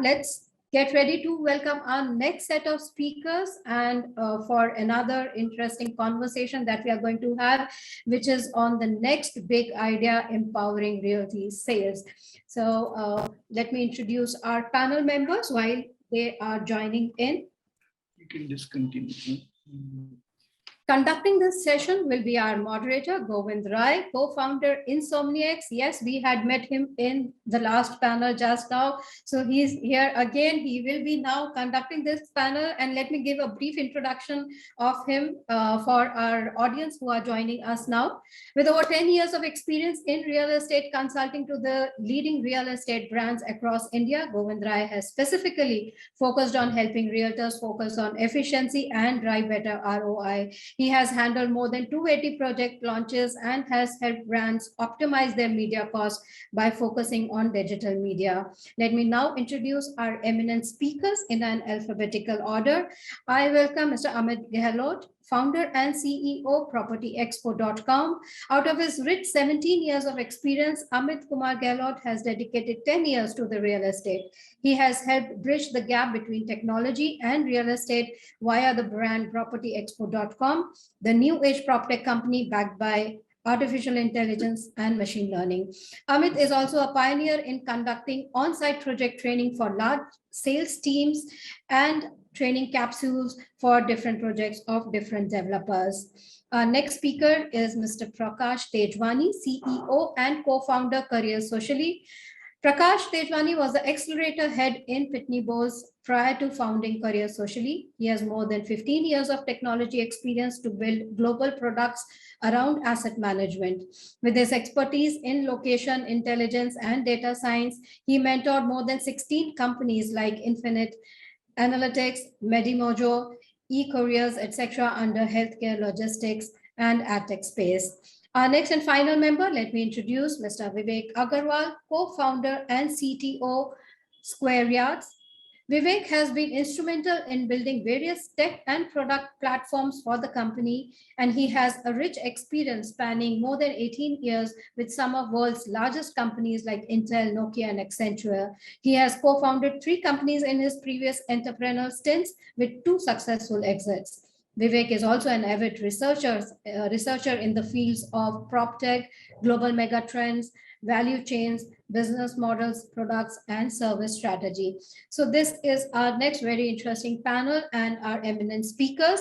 let's get ready to welcome our next set of speakers and for another interesting conversation that we are going to have, which is on the next big idea, empowering realty sales. So let me introduce our panel members while they are joining in. You can discontinue. Conducting this session will be our moderator, Govind, co-founder Insomniacs. Yes, we had met him in the last panel just now. So he's here again. He will be now conducting this panel. And let me give a brief introduction of him for our audience who are joining us now. With over 10 years of experience in real estate consulting to the leading real estate brands across India, Govind has specifically focused on helping realtors focus on efficiency and drive better ROI. He has handled more than 280 project launches and has helped brands optimize their media costs by focusing on digital media. Let me now introduce our eminent speakers in an alphabetical order. I welcome Mr. Amit Gehlot, founder and CEO, PropertyExpo.com. Out of his rich 17 years of experience, Amit Kumar Gehlot has dedicated 10 years to the real estate. He has helped bridge the gap between technology and real estate via the brand PropertyExpo.com, the new age PropTech company backed by artificial intelligence and machine learning. Amit is also a pioneer in conducting on-site project training for large sales teams and training capsules for different projects of different developers. Our next speaker is Mr. Prakash Tejwani, CEO and co-founder CareerSocially. Prakash Tejwani was the accelerator head in Pitney Bowes prior to founding CareerSocially. He has more than 15 years of technology experience to build global products around asset management. With his expertise in location intelligence and data science, he mentored more than 16 companies like Infinite Analytics, Medimojo, eCouriers, etc. under healthcare, logistics, and AdTech space. Our next and final member, let me introduce Mr. Vivek Agarwal, co-founder and CTO, Square Yards. Vivek has been instrumental in building various tech and product platforms for the company, and he has a rich experience spanning more than 18 years with some of the world's largest companies like Intel, Nokia, and Accenture. He has co-founded 3 companies in his previous entrepreneurial stints with 2 successful exits. Vivek is also an avid researcher in the fields of PropTech, global megatrends, value chains, business models, products, and service strategy. So this is our next very interesting panel and our eminent speakers.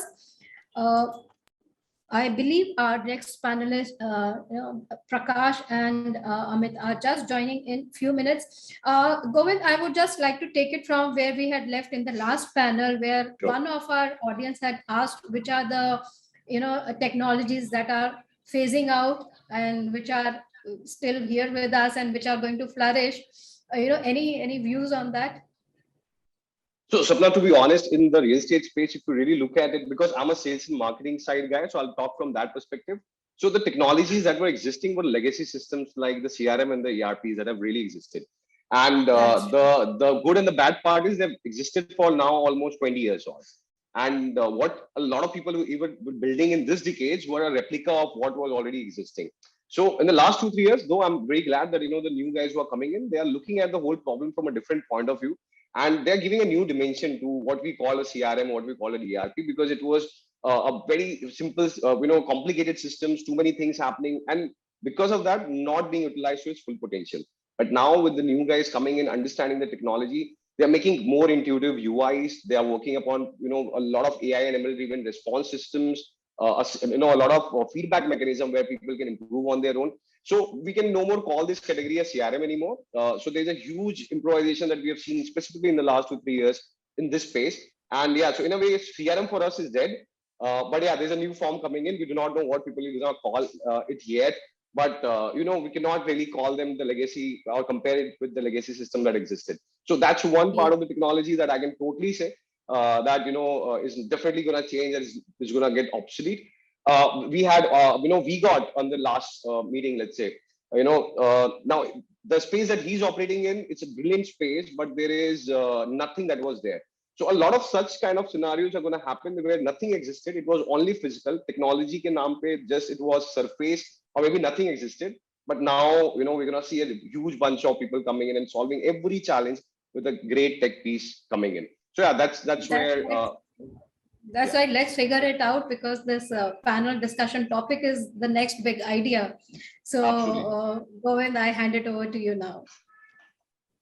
I believe our next panelists, Prakash and Amit, are just joining in a few minutes. Govind, I would just like to take it from where we had left in the last panel, where one of our audience had asked which are the technologies that are phasing out and which are still here with us and which are going to flourish. Any views on that? So, Sapna, to be honest, in the real estate space, if you really look at it, because I'm a sales and marketing side guy, so I'll talk from that perspective. So the technologies that were existing were legacy systems like the CRM and the ERPs that have really existed. And the good and the bad part is they've existed for now almost 20 years on. And what a lot of people who even were building in this decades were a replica of what was already existing. So in the last 2-3 years, though, I'm very glad that, the new guys who are coming in, they are looking at the whole problem from a different point of view. And they're giving a new dimension to what we call a CRM, what we call an ERP, because it was a very simple, complicated systems, too many things happening. And because of that, not being utilized to its full potential. But now with the new guys coming in, understanding the technology, they're making more intuitive UIs. They are working upon, a lot of AI and ML driven response systems, a lot of feedback mechanism where people can improve on their own. So we can no more call this category a CRM anymore. So there's a huge improvisation that we have seen specifically in the last 2-3 years in this space. And yeah, so in a way, CRM for us is dead. But yeah, there's a new form coming in. We do not know what people are going to call it yet. But, we cannot really call them the legacy or compare it with the legacy system that existed. So that's one part of the technology that I can totally say that, is definitely going to change and is going to get obsolete. We had, we got on the last meeting, let's say, now the space that he's operating in, it's a brilliant space, but there is nothing that was there. So a lot of such kind of scenarios are going to happen where nothing existed. It was only physical. Technology ke naam pe just it was surface or maybe nothing existed. But now, we're going to see a huge bunch of people coming in and solving every challenge with a great tech piece coming in. So yeah, that's where. That's right. Let's figure it out, because this panel discussion topic is the next big idea. So, Govind, I hand it over to you now.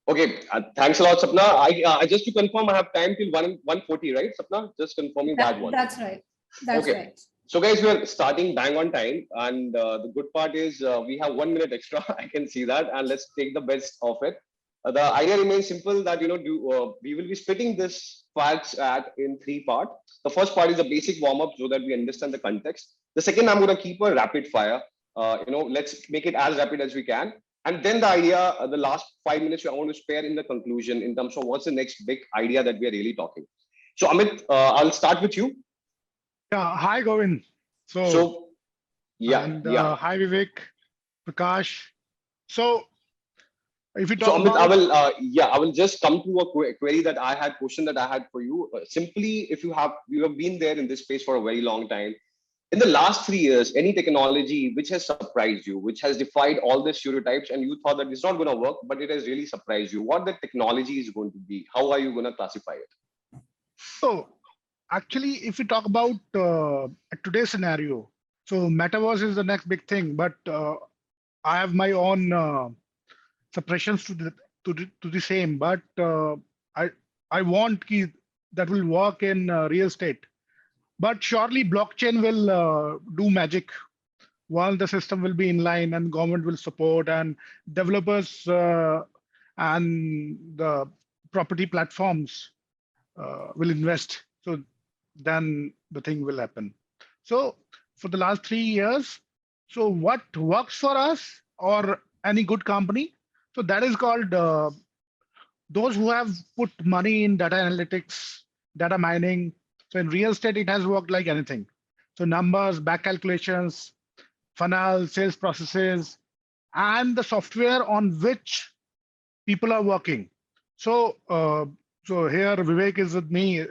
Okay, thanks a lot, Sapna. I just to confirm, I have time till 1:40, right, Sapna? Just confirming that one. That's right. That's okay. Right. So guys, we are starting bang on time, and the good part is we have 1 minute extra. I can see that, and let's take the best of it. The idea remains simple that we will be splitting this Fireside in 3 parts. The first part is the basic warm up so that we understand the context. The second, I'm going to keep a rapid fire. Let's make it as rapid as we can. And then the idea, the last 5 minutes, I want to spare in the conclusion in terms of what's the next big idea that we are really talking. So Amit, I'll start with you. Yeah, hi Govind. Hi Vivek, Prakash. So if you talk Amit, about, I will just come to a query that I had, question that I had for you. Simply, if you have been there in this space for a very long time, in the last 3 years, any technology which has surprised you, which has defied all the stereotypes, and you thought that it's not going to work, but it has really surprised you, what the technology is going to be? How are you going to classify it? So actually, if you talk about today's scenario, so metaverse is the next big thing, but I have my own suppressions to the same. But I want that will work in real estate. But surely blockchain will do magic. While the system will be in line and government will support and developers and the property platforms will invest. So then the thing will happen. So for the last 3 years, so what works for us or any good company? So that is called those who have put money in data analytics, data mining. So in real estate, it has worked like anything. So numbers, back calculations, funnel, sales processes, and the software on which people are working. So so here Vivek is with me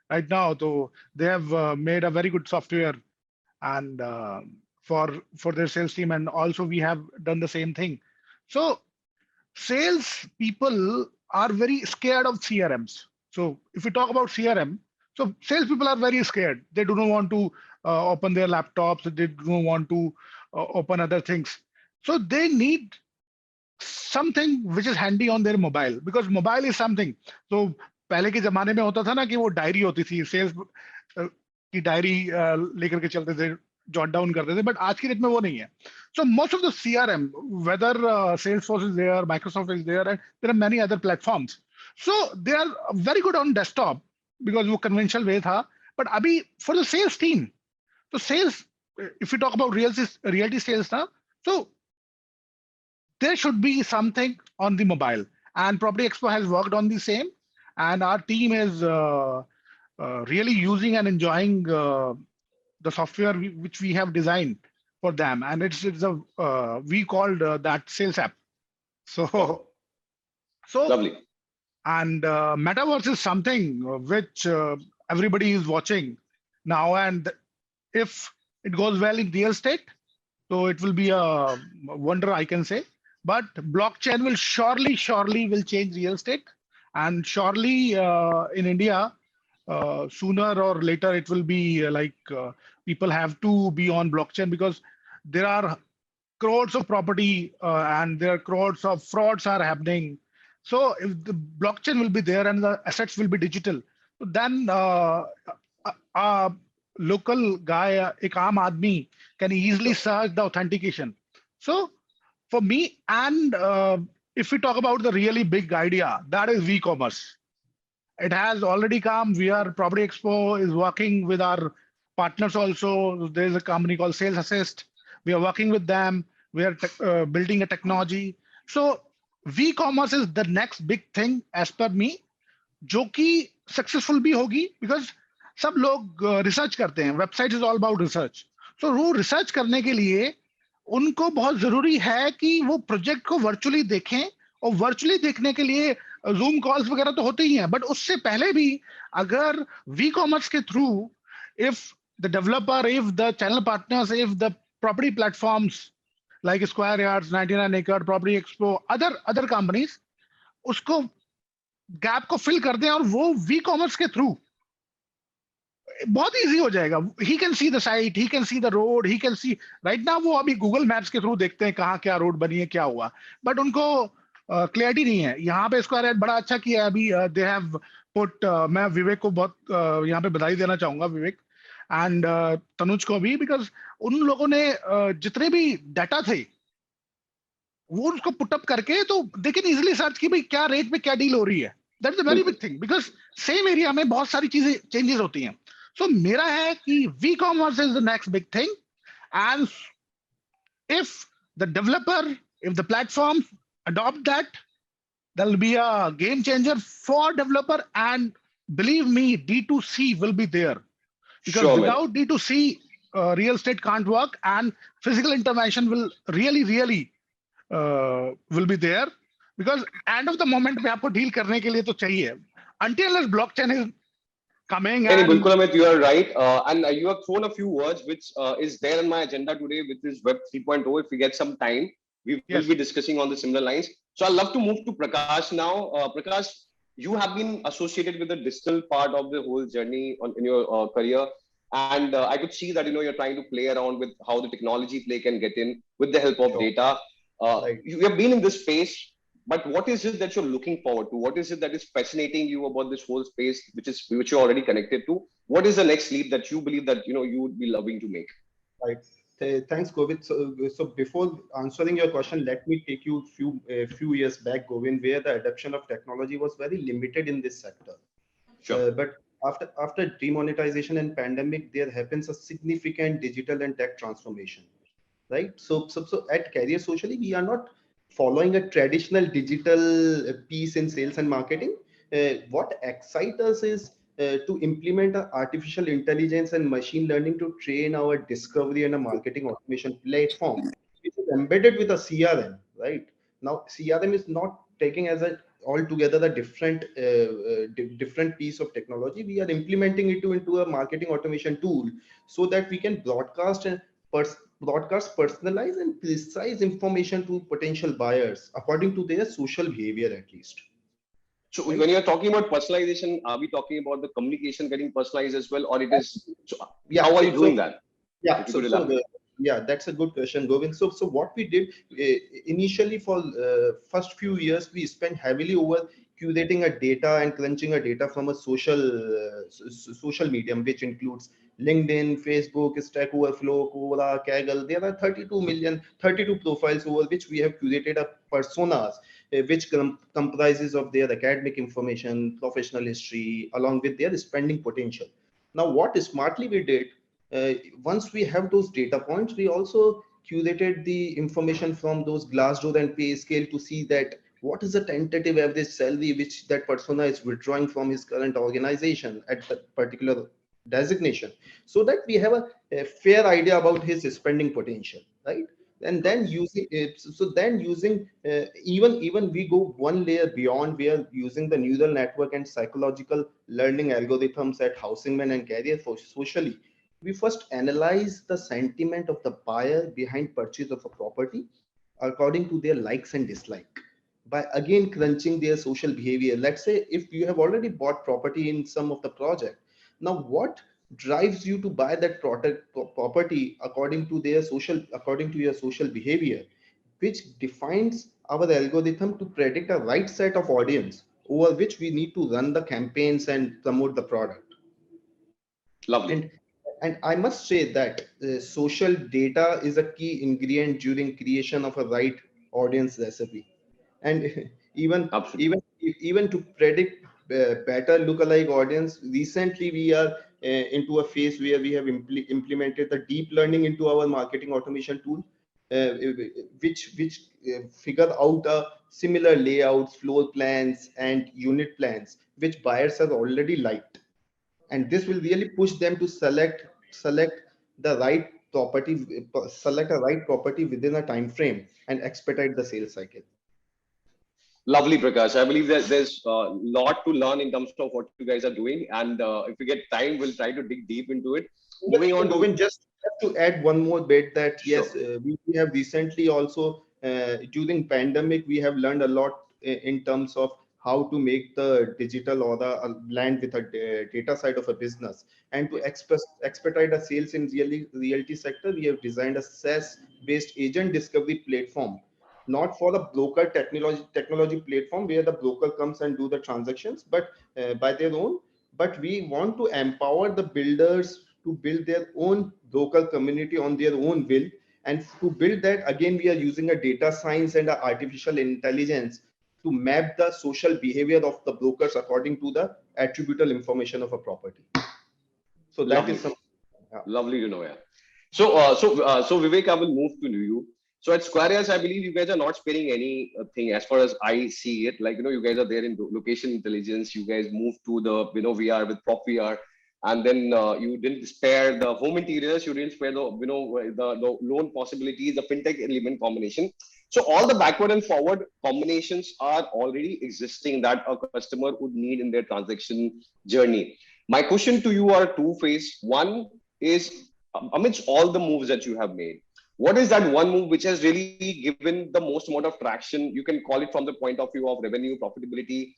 right now. So they have made a very good software and for their sales team, and also we have done the same thing. So sales people are very scared of CRMs. So if we talk about CRM, so sales people are very scared. They do not want to open their laptops. They do not want to open other things. So they need something which is handy on their mobile, because mobile is something. So पहले के जमाने में होता था ना कि वो diary होती थी, सेल्स की डायरी लेकर के चलते थे, jot down करते थे, but आज की डेट में वो नहीं है. So most of the CRM, whether Salesforce is there, Microsoft is there, and there are many other platforms. So they are very good on desktop because वो conventional way था. But अभी for the sales team, so sales, if we talk about realty sales now, so there should be something on the mobile, and Property Expo has worked on the same, and our team is really using and enjoying the software which we have designed for them, and it's a we called that sales app. So Lovely. And metaverse is something which everybody is watching now, and if it goes well in real estate, so it will be a wonder, I can say. But blockchain will surely will change real estate, and surely in India, sooner or later it will be people have to be on blockchain, because there are crores of property and there are crores of frauds are happening. So if the blockchain will be there and the assets will be digital, then a local guy, ek aam aadmi, can easily search the authentication. So for me, and if we talk about the really big idea, that is e-commerce. It has already come. Property Expo is working with our partners also. There's a company called Sales Assist. We are working with them. We are building a technology. So e-commerce is the next big thing as per me, जो कि successful भी होगी, because सब लोग research करते हैं. Website is all about research. So वो research करने के लिए उनको बहुत जरूरी है कि वो प्रोजेक्ट को वर्चुअली देखें, और वर्चुअली देखने के लिए जूम कॉल्स वगैरह तो होते ही हैं, बट उससे पहले भी अगर वी कॉमर्स के through, if the developer, if the channel partners, if the property platforms like square yards, 99 एकड़, प्रॉपर्टी एक्सपो, अदर कंपनीज उसको गैप को फिल कर दें और वो वी कॉमर्स के थ्रू बहुत इजी हो जाएगा. He can see the site, he can see the road, he can see. Right now वो अभी गूगल मैप्स के थ्रू देखते हैं कहाँ क्या रोड बनी है, क्या हुआ, बट उनको क्लियरिटी नहीं है. यहाँ पे इसको बड़ा अच्छा किया है अभी. दे हैव पुट, मैं विवेक को बहुत यहाँ पे बधाई देना चाहूंगा, विवेक एंड तनुज को भी, बिकॉज उन लोगों ने जितने भी डाटा थे वो उसको पुटअप करके तो दे कैन इजिली सर्च कि भाई क्या रेट पे क्या डील हो रही है. That is a very big thing, because same area में बहुत सारी चीजें चेंजेस होती हैं. सो मेरा है कि V commerce is the next big thing, and if the developer, if the platform adopt that, there'll be a game changer for developer. And believe me, D2C will be there, because Sure, man. without D2C, real estate can't work, and physical intervention will really will be there, because end of the moment पे आपको deal करने के लिए तो चाहिए, until as blockchain is coming. Hey, And Bilkul, Amit, you are right. And you have thrown a few words which is there in my agenda today, which is Web 3.0. If we get some time, we will yes, be discussing on the similar lines. So I'd love to move to Prakash now. Prakash, you have been associated with the digital part of the whole journey in your career. And I could see that, you're trying to play around with how the technology play can get in with the help of Sure. data. Right. You have been in this space, but what is it that you're looking forward to? What is it that is fascinating you about this whole space, which you're already connected to? What is the next leap that you believe that you would be loving to make? Right. Thanks, Govind. So before answering your question, let me take you a few years back, Govind, where the adoption of technology was very limited in this sector. Sure. But after demonetization and pandemic, there happens a significant digital and tech transformation. Right. So at CareerSocially, we are not following a traditional digital piece in sales and marketing. What excites us is to implement artificial intelligence and machine learning to train our discovery and a marketing automation platform, which is embedded with a CRM. Right now, CRM is not taking as a altogether the different piece of technology. We are implementing it into a marketing automation tool so that we can broadcast and broadcast personalized and precise information to potential buyers according to their social behavior, at least. So Right? when you're talking about personalization, are we talking about the communication getting personalized as well, or it is? So Yeah. how are you doing that? Yeah. If you could elaborate. Yeah, that's a good question, Govind. So what we did initially for first few years, we spent heavily over curating a data and crunching a data from a social medium, which includes LinkedIn, Facebook, Stack Overflow, Quora, Kaggle. There are 32 profiles over which we have curated a personas, which comprises of their academic information, professional history, along with their spending potential. Now, what smartly we did, once we have those data points, we also curated the information from those Glassdoor and PayScale to see that what is the tentative average salary which that persona is withdrawing from his current organization at that particular designation, so that we have a fair idea about his spending potential, right? And then using it, so then using even we go one layer beyond. We are using the neural network and psychological learning algorithms at Housingman and CareerSocially. We first analyze the sentiment of the buyer behind purchase of a property according to their likes and dislike, by again crunching their social behavior. Let's say if you have already bought property in some of the project, now what drives you to buy that property according to your social behavior, which defines our algorithm to predict a right set of audience over which we need to run the campaigns and promote the product. Lovely. And I must say that social data is a key ingredient during creation of a right audience recipe. And even Absolutely. even to predict better lookalike audience, recently we are into a phase where we have implemented the deep learning into our marketing automation tool, uh, which figure out similar layouts, floor plans, and unit plans which buyers have already liked, and this will really push them to select the right property, select a right property within a time frame and expedite the sales cycle. Lovely, Prakash. I believe that there's a lot to learn in terms of what you guys are doing, and if we get time, we'll try to dig deep into it. Moving on to Govind, just to add one more bit, that sure. yes, we have recently also during pandemic we have learned a lot in terms of how to make the digital or the land with a data side of a business. And to expedite the sales in realty sector, we have designed a SaaS-based agent discovery platform, not for the broker technology platform where the broker comes and do the transactions, but by their own. But we want to empower the builders to build their own broker community on their own will. And to build that, again, we are using a data science and a artificial intelligence to map the social behavior of the brokers according to the attributable information of a property. So that Lovely. is some, Lovely to know. Yeah. So Vivek, I will move to you. So at Square, I believe you guys are not sparing anything as far as I see it. Like, you guys are there in location intelligence. You guys moved to the, VR with Prop VR. And then you didn't spare the home interiors. You didn't spare the, the loan possibilities, the fintech element combination. So all the backward and forward combinations are already existing that a customer would need in their transaction journey. My question to you are two-phase. One is, amidst all the moves that you have made, what is that one move which has really given the most amount of traction? You can call it from the point of view of revenue, profitability,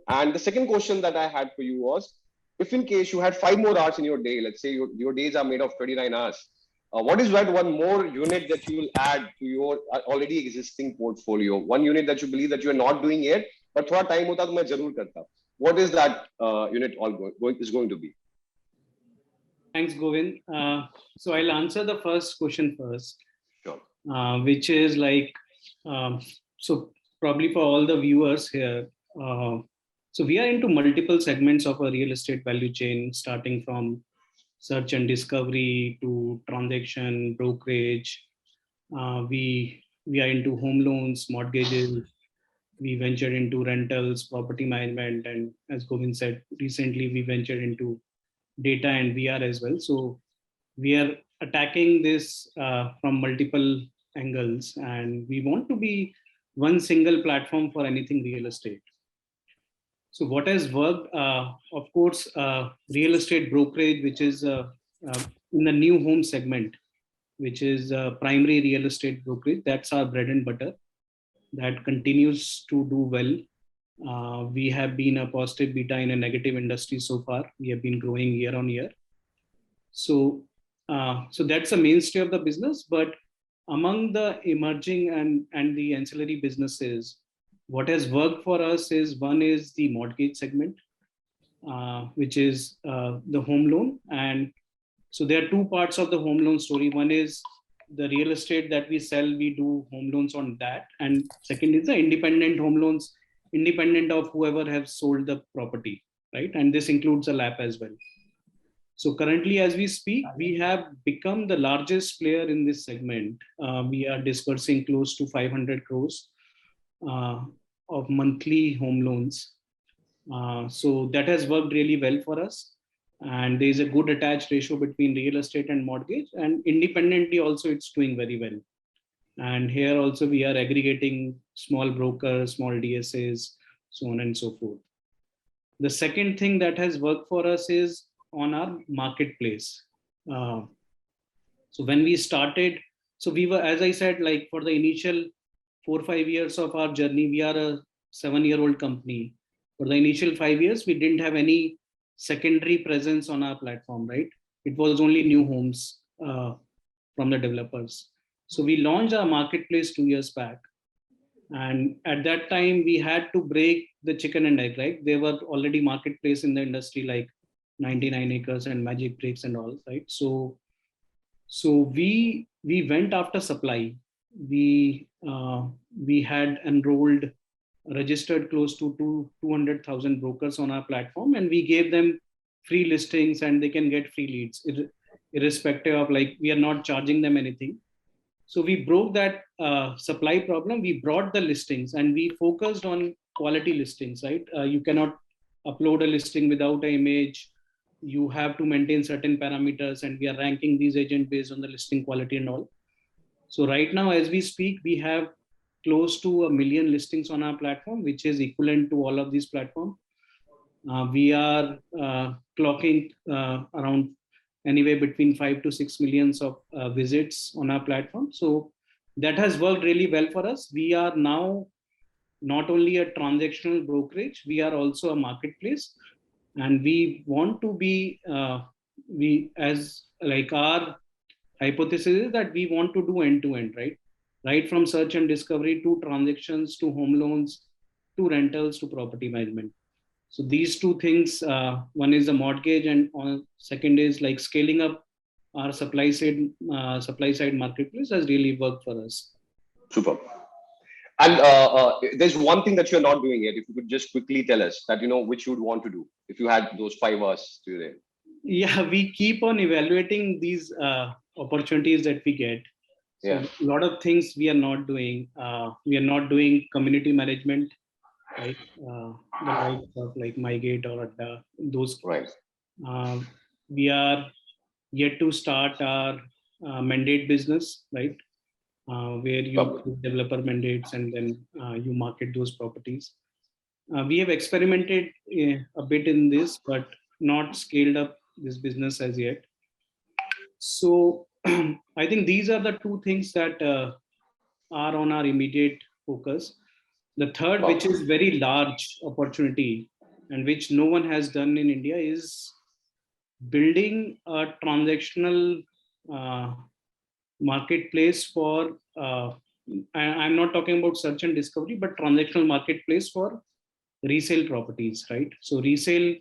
And the second question that I had for you was, if in case you had 5 more hours in your day, let's say your days are made of 29 hours, what is that one more unit that you will add to your already existing portfolio? One unit that you believe that you are not doing yet, but thoda time hota to main zarur karta. What is that unit is going to be? Thanks, Govind. So I'll answer the first question first, Sure. Which is like, so probably for all the viewers here, so we are into multiple segments of a real estate value chain, starting from search and discovery to transaction, brokerage. We are into home loans, mortgages. We ventured into rentals, property management, and as Govind said, recently we ventured into data and VR as well. So we are attacking this from multiple angles, and we want to be one single platform for anything real estate. So what has worked, of course, real estate brokerage, which is in the new home segment, which is primary real estate brokerage. That's our bread and butter. That continues to do well. We have been a positive beta in a negative industry so far. We have been growing year on year. So that's the mainstay of the business. But among the emerging and the ancillary businesses, what has worked for us is, one is the mortgage segment, which is the home loan. And so there are two parts of the home loan story. One is the real estate that we sell, we do home loans on that. And second is the independent home loans, independent of whoever has sold the property, right? And this includes a LAP as well. So currently, as we speak, we have become the largest player in this segment. We are disbursing close to 500 crores of monthly home loans. So that has worked really well for us. And there is a good attached ratio between real estate and mortgage, and independently also it's doing very well. And here also we are aggregating small brokers, small DSAs, so on and so forth. The second thing that has worked for us is on our marketplace. So when we started, so we were, as I said, like for the initial 4 or 5 years of our journey, we are a 7-year-old company. For the initial 5 years, we didn't have any secondary presence on our platform, right? It was only new homes from the developers. So we launched our marketplace 2 years back. And at that time, we had to break the chicken and egg, right? There were already marketplace in the industry like 99 Acres and Magic Bricks and all, right? So we went after supply. We had enrolled, registered close to 200,000 brokers on our platform, and we gave them free listings and they can get free leads, irrespective of, like, we are not charging them anything. So we broke that supply problem. We brought the listings and we focused on quality listings, right? You cannot upload a listing without an image. You have to maintain certain parameters, and we are ranking these agents based on the listing quality and all. So right now, as we speak, we have close to 1 million listings on our platform, which is equivalent to all of these platforms. We are clocking around anywhere between 5 to 6 millions of visits on our platform. So that has worked really well for us. We are now not only a transactional brokerage, we are also a marketplace, and we want to be our hypothesis is that we want to do end-to-end, right from search and discovery to transactions to home loans to rentals to property management. So these two things, one is the mortgage, and second is like scaling up our supply side marketplace has really worked for us. Super. And there's one thing that you're not doing yet. If you could just quickly tell us that, which you would want to do if you had those 5 hours today. Yeah, we keep on evaluating these opportunities that we get. So Yeah. a lot of things we are not doing. We are not doing community management, right? The likes of like MyGate or those. Right. We are yet to start our mandate business, right? Where you developer mandates and then you market those properties. We have experimented a bit in this, but not scaled up this business as yet. So I think these are the two things that are on our immediate focus. The third, which is very large opportunity and which no one has done in India, is building a transactional marketplace for, I'm not talking about search and discovery, but transactional marketplace for resale properties, right? So resale,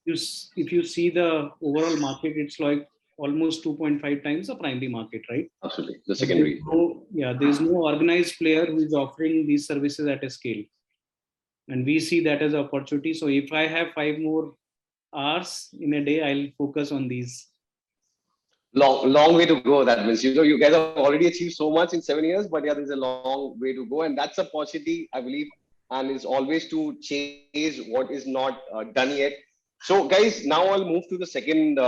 if you see the overall market, it's like almost 2.5 times the primary market, right? Absolutely, the secondary. There's no organized player who is offering these services at a scale. And we see that as an opportunity. So if I have 5 more hours in a day, I'll focus on these. Long way to go. That means, you guys have already achieved so much in 7 years, but yeah, there's a long way to go. And that's a opportunity, I believe, and is always to chase what is not done yet. So guys, now I'll move to the second,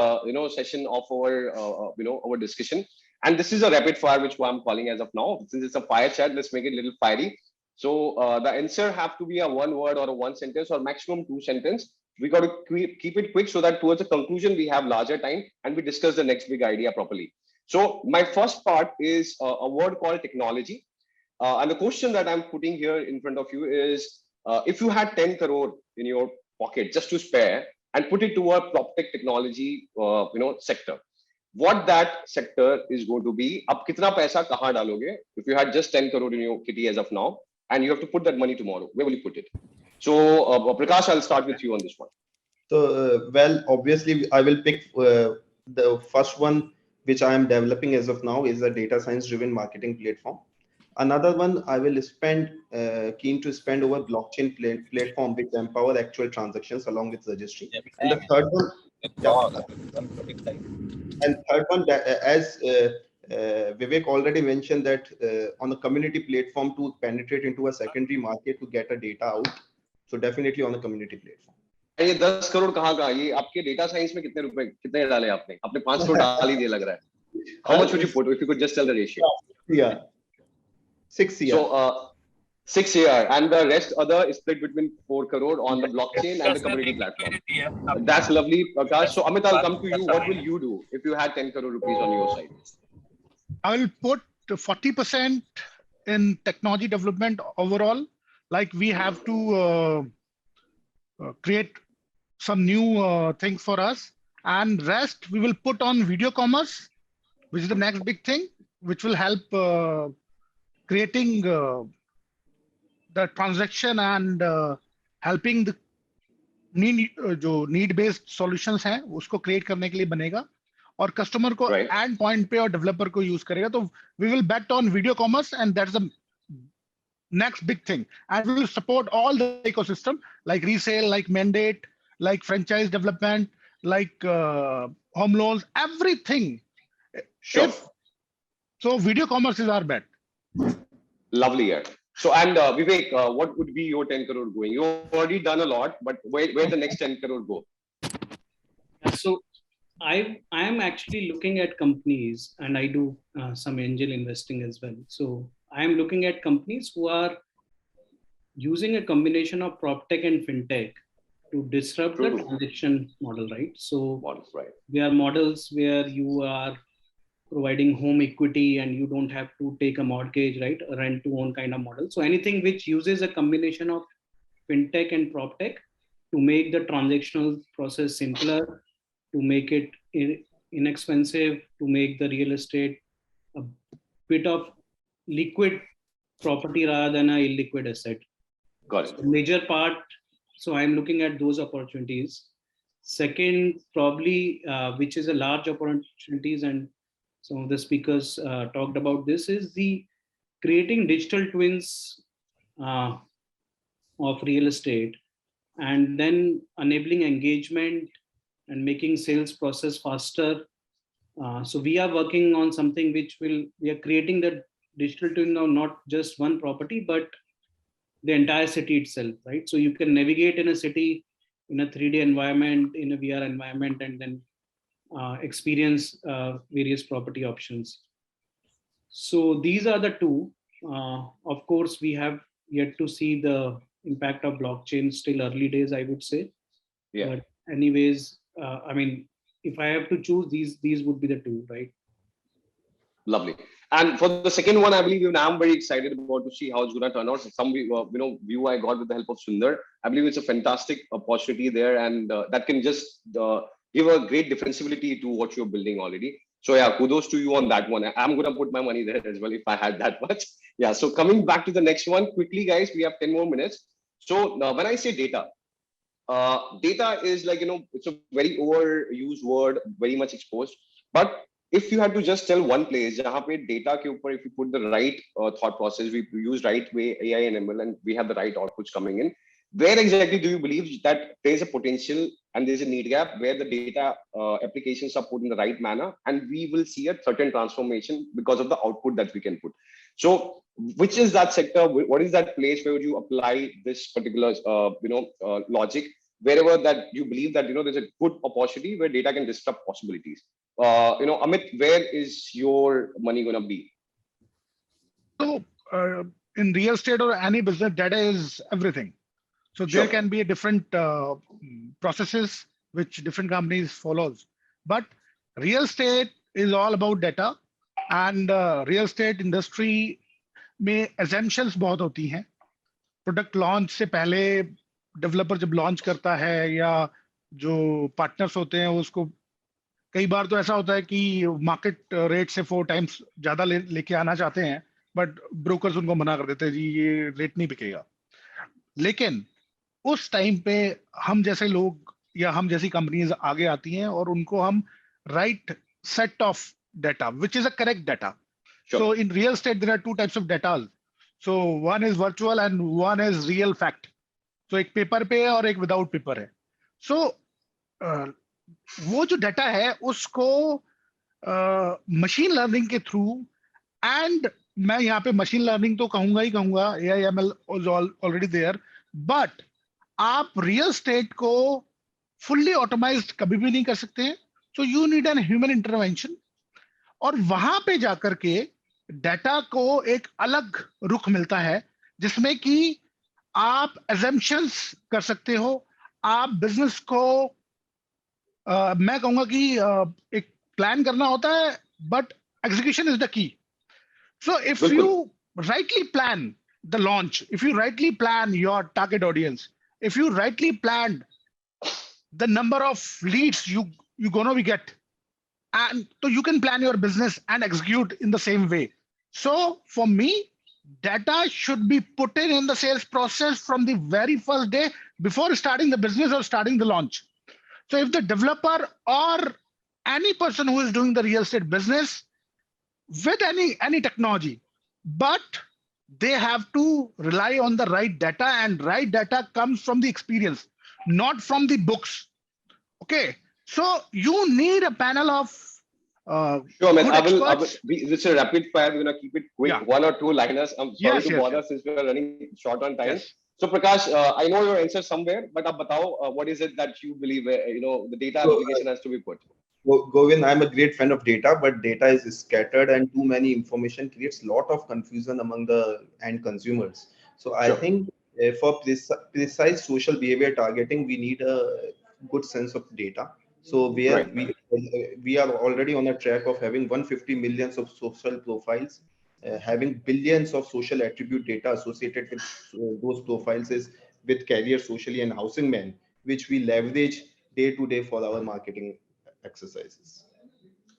session of our discussion. And this is a rapid fire, which I'm calling as of now. Since it's a fire chat, let's make it a little fiery. So the answer have to be a 1 word or a 1 sentence or maximum 2 sentences. We got to keep it quick so that towards the conclusion, we have larger time and we discuss the next big idea properly. So my first part is a word called technology. And the question that I'm putting here in front of you is, if you had 10 crore in your pocket just to spare and put it to a PropTech technology, sector, what that sector is going to be? Ab kitna paisa kahan daloge? If you had just 10 crore in your kitty as of now, and you have to put that money tomorrow, where will you put it? So, Prakash, I'll start with you on this one. So, obviously, I will pick the first one, which I am developing as of now, is a data science-driven marketing platform. Another one I will keen to spend over blockchain platform which empower actual transactions along with registry. And the third one, as Vivek already mentioned, that on a community platform to penetrate into a secondary market to get a data out. So definitely on a community platform. ये 10 करोड़ कहाँ का? ये आपके data science में कितने डाले आपने? आपने 5 करोड़ डाल ही दिए लग रहा है. How much would you put if you could just tell the ratio? Yeah. 6 years. So 6 years, and the rest other is split between 4 crore on the blockchain and the community platform. That's lovely, Prakash. So Amit, I'll come to you. What will you do if you had 10 crore rupees on your side? I will put 40% in technology development overall. Like we have to create some new things for us, and rest we will put on video commerce, which is the next big thing, which will help creating the transaction and helping the need based solutions हैं उसको create करने के लिए बनेगा और customer को end point पे और developer को use करेगा. तो we will bet on video commerce, and that's the next big thing, and we will support all the ecosystem like resale, like mandate, like franchise development, like home loans, everything. Sure. So video commerce is our bet. Lovely, yeah. So, and Vivek, what would be your 10 crore going? You've already done a lot, but where the next 10 crore go? So I am actually looking at companies, and I do some angel investing as well. So I am looking at companies who are using a combination of PropTech and FinTech to disrupt the transaction model, right? So there are models where you are providing home equity and you don't have to take a mortgage, right? A rent to own kind of model. So anything which uses a combination of fintech and proptech to make the transactional process simpler, to make it inexpensive, to make the real estate a bit of liquid property rather than a illiquid asset. Got it. So major part, so I'm looking at those opportunities. Second, probably, which is a large opportunities, and some of the speakers talked about this, is the creating digital twins of real estate, and then enabling engagement and making sales process faster. So we are working on something which we are creating the digital twin of not just one property, but the entire city itself, right? So you can navigate in a city in a 3D environment, in a VR environment, and then experience various property options. So these are the two. Of course, we have yet to see the impact of blockchain, still early days, I would say. Yeah. But anyways, I mean, if I have to choose, these would be the two, right? Lovely. And for the second one, I believe I'm very excited about to see how it's going to turn out. Some view I got with the help of Sundar. I believe it's a fantastic opportunity there, and that can just give a great differentiability to what you're building already. So yeah, kudos to you on that one. I'm going to put my money there as well if I had that much. Yeah. So coming back to the next one quickly, guys, we have 10 more minutes. So when I say data, data is like, it's a very overused word, very much exposed. But if you had to just tell one place, jahan pe data ke upar, if you put the right thought process, we use right way AI and ML, and we have the right outputs coming in, where exactly do you believe that there's a potential and there's a need gap where the data applications are put in the right manner, and we will see a certain transformation because of the output that we can put? So which is that sector? What is that place where would you apply this particular logic, wherever that you believe that there's a good opportunity where data can disrupt possibilities? Amit, where is your money going to be? So in real estate or any business, data is everything. So there can be different processes which different companies follows, but real estate is all about data, and real estate industry में assumptions बहुत होती हैं. Product launch से पहले developer जब launch करता है या जो पार्टनर्स होते हैं उसको कई बार तो ऐसा होता है कि मार्केट रेट से 4 times ज्यादा लेके आना चाहते हैं, बट ब्रोकर्स उनको मना कर देते हैं, जी ये रेट नहीं बिकेगा. लेकिन उस टाइम पे हम जैसे लोग या हम जैसी कंपनीज आगे आती हैं और उनको हम right set of data which is a correct data. Sure. So in real estate there are 2 types of data. So one is virtual and one is real fact. So एक पेपर पे और एक विदाउट पेपर है. So वो जो data है उसको machine learning के थ्रू, एंड मैं यहाँ पे मशीन लर्निंग तो कहूंगा ही कहूंगा, AI/ML is already there, but आप रियल स्टेट को फुल्ली ऑटोमाइज्ड कभी भी नहीं कर सकते हैं. So you need an human intervention, और वहां पे जाकर के डाटा को एक अलग रुख मिलता है जिसमें कि आप assumptions कर सकते हो. आप बिजनेस को मैं कहूंगा कि एक प्लान करना होता है, but execution is the key. So if you rightly plan the launch, if you rightly plan your target audience, if you rightly planned the number of leads you're gonna be get, and so you can plan your business and execute in the same way. So for me, data should be put in the sales process from the very first day before starting the business or starting the launch. So if the developer or any person who is doing the real estate business with any technology, but they have to rely on the right data, and right data comes from the experience, not from the books. Okay, so you need a panel of sure, man. I will this is a rapid fire. We're gonna keep it quick. Yeah. 1 or 2 liners. I'm sorry to bother since we're running short on time. Yes. So Prakash, I know your answer somewhere, but ab batao, what is it that you believe the data application has to be put? Govind, I'm a great fan of data, but data is scattered and too many information creates a lot of confusion among the end consumers. So I think for precise social behavior targeting, we need a good sense of data. So where Right. we are already on a track of having 150 millions of social profiles, having billions of social attribute data associated with those profiles is with CareerSocially and Housing Man, which we leverage day to day for our marketing exercises.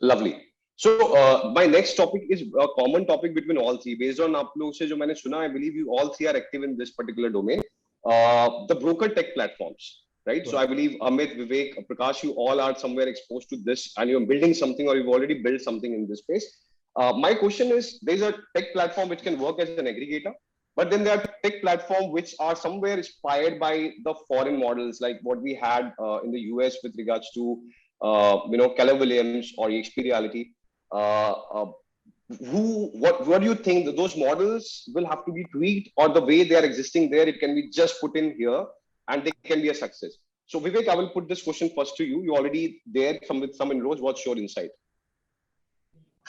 Lovely. So my next topic is a common topic between all three. Based on आप लोग से जो मैंने सुना, I believe you all three are active in this particular domain. The broker tech platforms, right? So I believe Amit, Vivek, Prakash, you all are somewhere exposed to this, and you're building something, or you've already built something in this space. My question is: there's a tech platform which can work as an aggregator, but then there are tech platforms which are somewhere inspired by the foreign models, like what we had in the US with regards to Keller Williams or Experiality. Uh, uh, what do you think that those models will have to be tweaked, or the way they are existing there, it can be just put in here and they can be a success? So Vivek, I will put this question first to you. You already there with some inroads. What's your insight?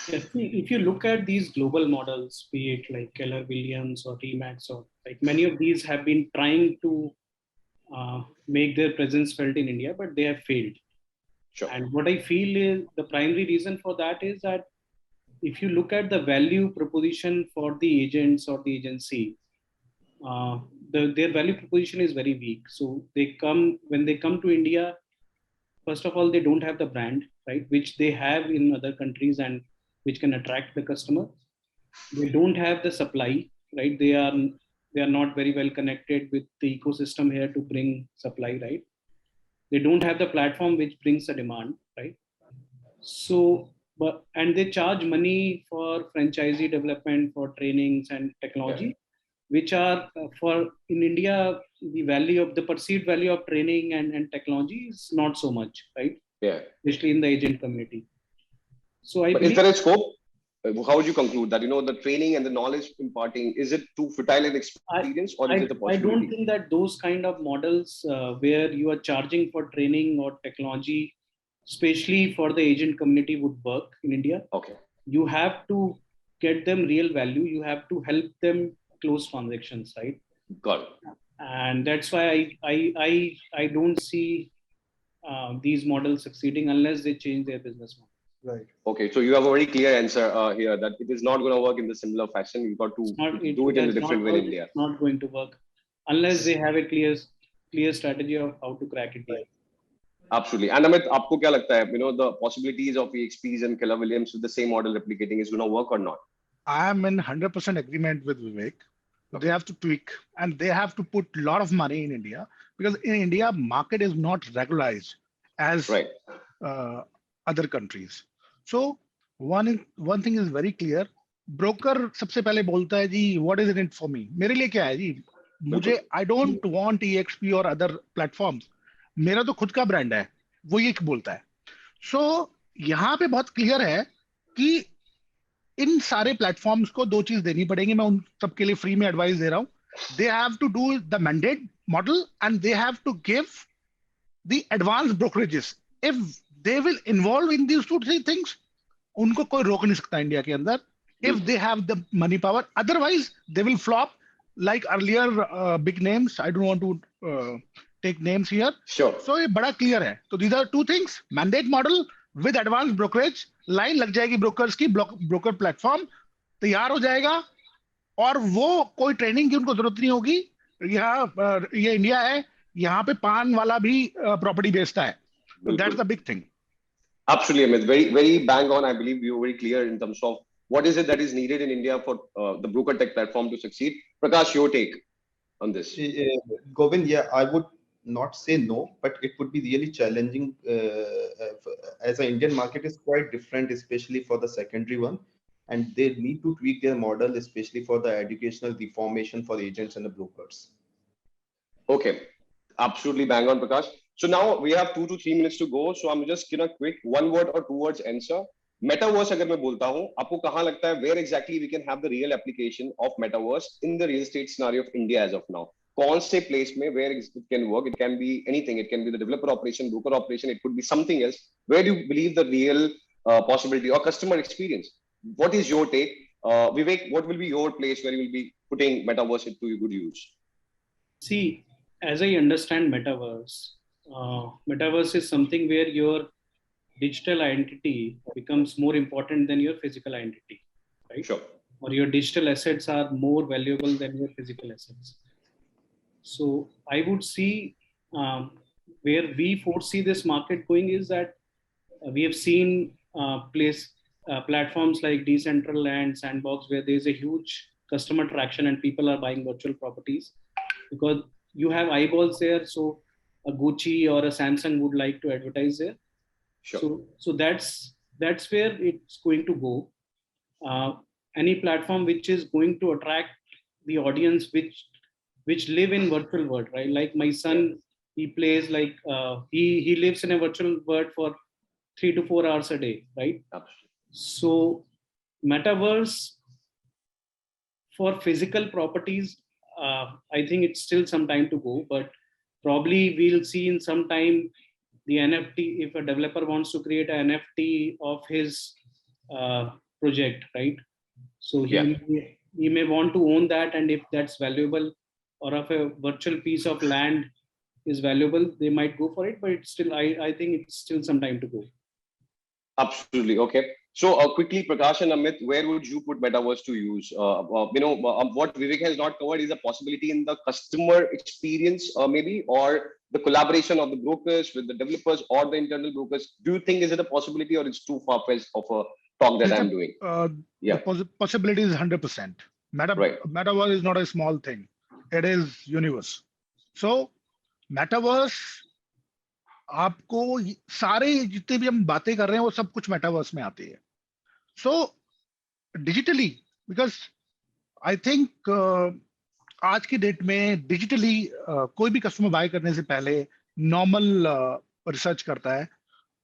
Yes, if you look at these global models, be it like Keller Williams or Remax, or like many of these have been trying to make their presence felt in India, but they have failed. Sure. And what I feel is the primary reason for that is that if you look at the value proposition for the agents or the agency, their value proposition is very weak. So when they come to India, first of all, they don't have the brand, right, which they have in other countries and which can attract the customer. They don't have the supply, right? They are not very well connected with the ecosystem here to bring supply, right? They don't have the platform which brings the demand, right? So, and they charge money for franchisee development, for trainings and technology, which are for in India, the perceived value of training and technology is not so much, right? Yeah. Especially in the agent community. So I But is there a scope? How would you conclude that, the training and the knowledge imparting, is it too fertile an experience, or is it a I possibility? don't think that those kind of models where you are charging for training or technology, especially for the agent community, would work in India. Okay. You have to get them real value. You have to help them close transactions, right? Got it. And that's why I don't see these models succeeding unless they change their business model. Right. Okay, so you have a very clear answer here that it is not going to work in the similar fashion. You've got to do it in a different way in India. It's not going to work unless they have a clear strategy of how to crack it here. Absolutely. And Amit, आपको क्या लगता है? The possibilities of EXPs and Keller Williams with the same model replicating is going to work or not? I am in 100% agreement with Vivek. They have to tweak and they have to put a lot of money in India, because in India, market is not regularized as other countries. So one thing is very clear. Broker सबसे पहले बोलता है जी, what is in it for me? मेरे लिए क्या है जी? मुझे I don't want EXP or other platforms. मेरा तो खुद का ब्रांड है, वो ये बोलता है. So यहाँ पे बहुत क्लियर है कि इन सारे प्लेटफॉर्म्स को दो चीज देनी पड़ेगी. मैं उन सबके लिए फ्री में एडवाइस दे रहा हूं. They have to do the mandate model and they have to give the advance brokerages. If they will involve in these two three things, उनको कोई रोक नहीं सकता इंडिया के अंदर, if they have the money power. Otherwise they will flop like earlier big names. I don't want to take names here. Sure. So ये बड़ा clear है. So these are two things: mandate model with advanced brokerage. Line लग जाएगी brokers की, broker platform तैयार हो जाएगा और वो कोई ट्रेनिंग की उनको जरूरत नहीं होगी. यहाँ ये इंडिया है, यहाँ पे पान वाला भी प्रॉपर्टी बेचता है. That's the big thing. Absolutely, Amit. Very, very bang on. I believe you were very clear in terms of what is it that is needed in India for the broker tech platform to succeed. Prakash, your take on this? Govind, yeah, I would not say no, but it would be really challenging as the Indian market is quite different, especially for the secondary one, and they need to tweak their model, especially for the educational reformation for agents and the brokers. Okay, absolutely bang on, Prakash. So now we have 2 to 3 minutes to go. So I'm just gonna quick 1 word or 2 words answer. Metaverse अगर मैं बोलता हूँ, आपको कहाँ लगता है where exactly we can have the real application of metaverse in the real estate scenario of India as of now? कौन से place में where it can work? It can be anything. It can be the developer operation, broker operation. It could be something else. Where do you believe the real possibility or customer experience? What is your take? Vivek, what will be your place where you will be putting metaverse into good use? See, as I understand metaverse is something where your digital identity becomes more important than your physical identity, right? Sure. Or your digital assets are more valuable than your physical assets. So I would see where we foresee this market going is that we have seen platforms like Decentraland, Sandbox, where there's a huge customer traction and people are buying virtual properties because you have eyeballs there. So a Gucci or a Samsung would like to advertise there. Sure. So that's where it's going to go. Any platform which is going to attract the audience which live in virtual world, right? Like my son, he plays like he lives in a virtual world for 3 to 4 hours a day, right? Absolutely. So metaverse for physical properties, I think it's still some time to go, but probably we'll see in some time the NFT, if a developer wants to create an NFT of his project, right? So he may want to own that, and if that's valuable, or if a virtual piece of land is valuable, they might go for it, but it's still, I think it's still some time to go. Absolutely. Okay. So quickly, Prakash and Amit, where would you put metaverse to use? What Vivek has not covered is a possibility in the customer experience, maybe, or the collaboration of the brokers with the developers or the internal brokers. Do you think is it a possibility, or it's too far-fetched of a talk that I'm doing? The possibility is 100%. Metaverse is not a small thing. It is universe. So metaverse, आपको सारे जितने भी हम बातें कर रहे हैं वो सब कुछ मेटावर्स में आती है. सो डिजिटली, बिकॉज आई थिंक आज की डेट में डिजिटली कोई भी कस्टमर बाय करने से पहले नॉर्मल रिसर्च करता है.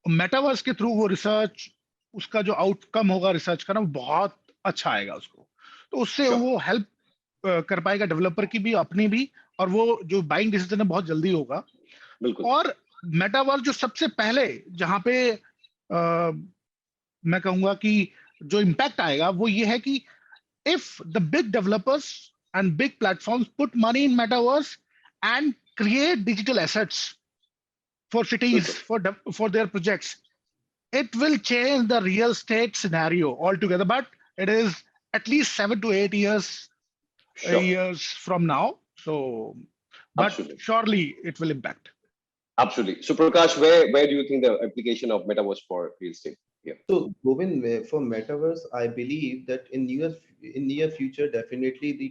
मेटावर्स के थ्रू वो रिसर्च, उसका जो आउटकम होगा रिसर्च का ना, बहुत अच्छा आएगा उसको. तो उससे वो हेल्प कर पाएगा डेवलपर की भी, अपनी भी, और वो जो बाइंग डिसीजन है बहुत जल्दी होगा. और मेटावर्स जो सबसे पहले जहां पे मैं कहूंगा कि जो इम्पैक्ट आएगा वो ये है कि if the big developers and big platforms put money in metaverse and create digital assets for cities for their projects, it will change the real estate scenario altogether. But it is at least 7 to 8 years from now. So, but surely it will impact. Absolutely. So Prakash, where do you think the application of metaverse for real estate? Yeah. So Govind, for metaverse, I believe that in near future, definitely the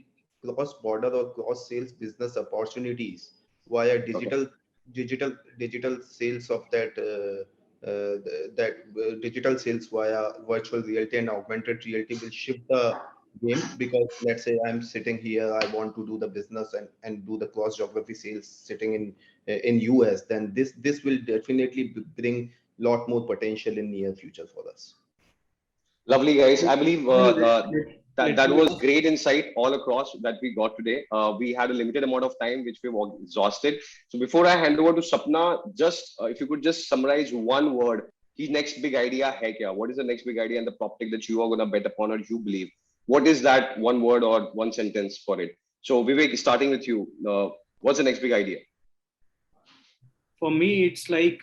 cross-border or cross-sales business opportunities via digital sales of that digital sales via virtual reality and augmented reality will shift the game. Because let's say I'm sitting here, I want to do the business and do the cross geography sales sitting in US, then this will definitely bring lot more potential in near future for us. Lovely, guys. I believe that was great insight all across that we got today. We had a limited amount of time, which we've exhausted. So before I hand over to Sapna, just if you could just summarize one word, his next big idea hai kya? What is the next big idea in the PropTech that you are going to bet upon or you believe? What is that one word or one sentence for it? So Vivek, starting with you, what's the next big idea? For me, it's like,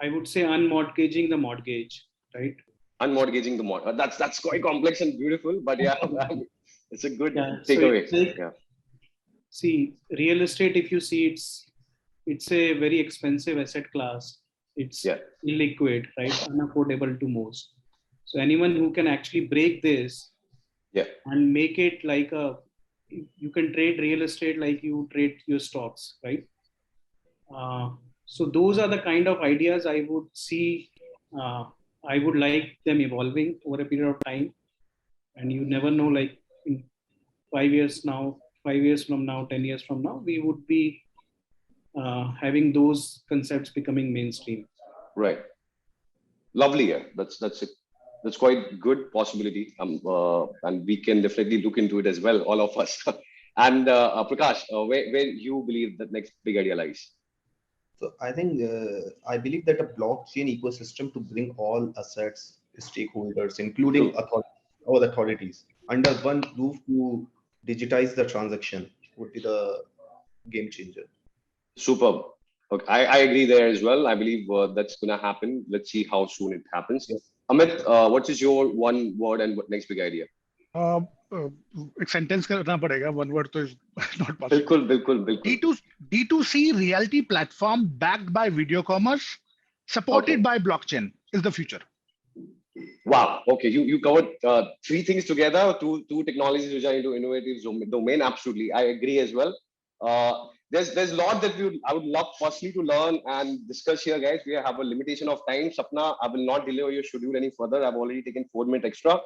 I would say unmortgaging the mortgage, right? Unmortgaging the mortgage. That's quite complex and beautiful, but yeah, it's a good takeaway. So see, real estate, if you see, it's a very expensive asset class. It's illiquid, right? Unaffordable to most. So anyone who can actually break this and make it like you can trade real estate like you trade your stocks, right? So those are the kind of ideas I would see. I would like them evolving over a period of time, and you never know, like in 5 years from now, 10 years from now, we would be having those concepts becoming mainstream. Right. Lovely. Yeah. That's quite good possibility. And we can definitely look into it as well, all of us. And Prakash, where you believe that next big idea lies? So I think I believe that a blockchain ecosystem to bring all assets, stakeholders, including all authorities, under one roof to digitize the transaction would be the game changer. Superb. Okay, I agree there as well. I believe that's going to happen. Let's see how soon it happens. Amit, what is your one word and next big idea? एक sentence करना पड़ेगा, one word तो is not possible. बिल्कुल. D2C reality platform backed by video commerce, supported by blockchain is the future. Wow. Okay, you covered three things together, two technologies which are into innovative domain. Absolutely, I agree as well. There's a lot that I would love firstly to learn and discuss here, guys. We have a limitation of time. Sapna, I will not delay your schedule any further. I've already taken 4 minutes extra.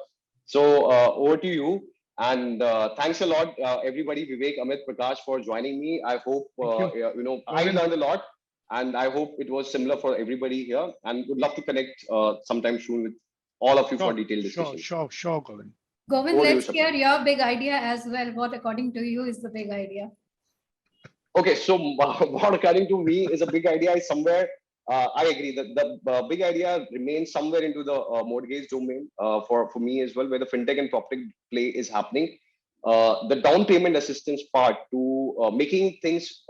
So over to you. And thanks a lot, everybody, Vivek, Amit, Prakash, for joining me. I hope I learned a lot, and I hope it was similar for everybody here. And would love to connect sometime soon with all of you for detailed discussion. Sure, Govind. Govind, let's hear your big idea as well. What, according to you, is the big idea? Okay, so what according to me is a big idea is somewhere. I agree that the big idea remains somewhere into the mortgage domain for me as well, where the fintech and proptech play is happening. The down payment assistance part to making things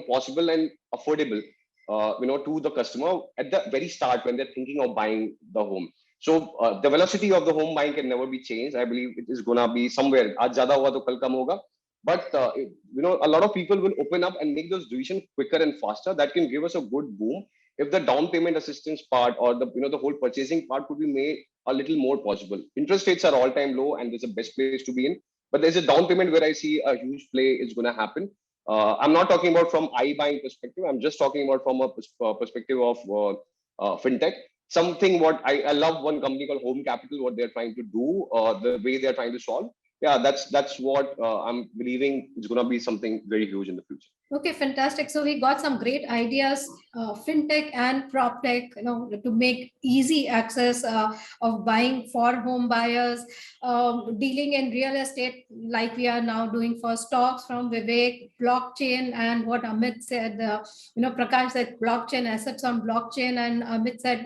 possible and affordable to the customer at the very start when they're thinking of buying the home. So the velocity of the home buying can never be changed. I believe it is gonna be somewhere. Aaj zyada hua to kal kam hoga. But a lot of people will open up and make those decisions quicker and faster. That can give us a good boom if the down payment assistance part or the whole purchasing part could be made a little more possible. Interest rates are all time low, and there's a best place to be in. But there's a down payment where I see a huge play is going to happen. I'm not talking about from iBuying perspective. I'm just talking about from a perspective of fintech. Something what I love one company called Home Capital, what they're trying to do, the way they're trying to solve. Yeah, that's what I'm believing is going to be something very huge in the future. Okay, fantastic. So we got some great ideas, fintech and proptech, to make easy access of buying for home buyers, dealing in real estate like we are now doing for stocks from Vivek, blockchain, and what Amit said. Prakash said blockchain, assets on blockchain, and Amit said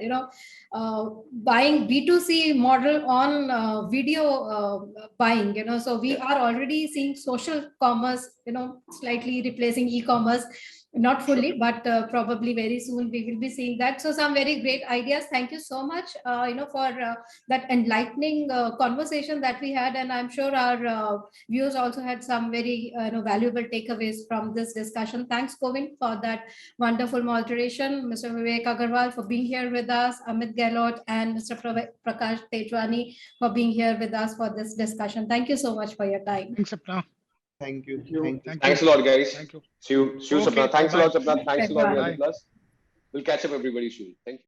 buying B2C model on video buying. So we are already seeing social commerce, slightly replacing e-commerce, not fully, but probably very soon we will be seeing that. So some very great ideas. Thank you so much, for that enlightening conversation that we had, and I'm sure our viewers also had some very valuable takeaways from this discussion. Thanks, Govind, for that wonderful moderation. Mr. Vivek Agarwal for being here with us, Amit Gehlot, and Mr. Prakash Tejwani for being here with us for this discussion. Thank you so much for your time. Thanks, Sapna. Thank you. Thanks a lot, guys. Thank you. See you, Sapna. Thanks a lot, Sapna. Thanks a lot, Realty Plus. We'll catch up everybody soon. Thank you.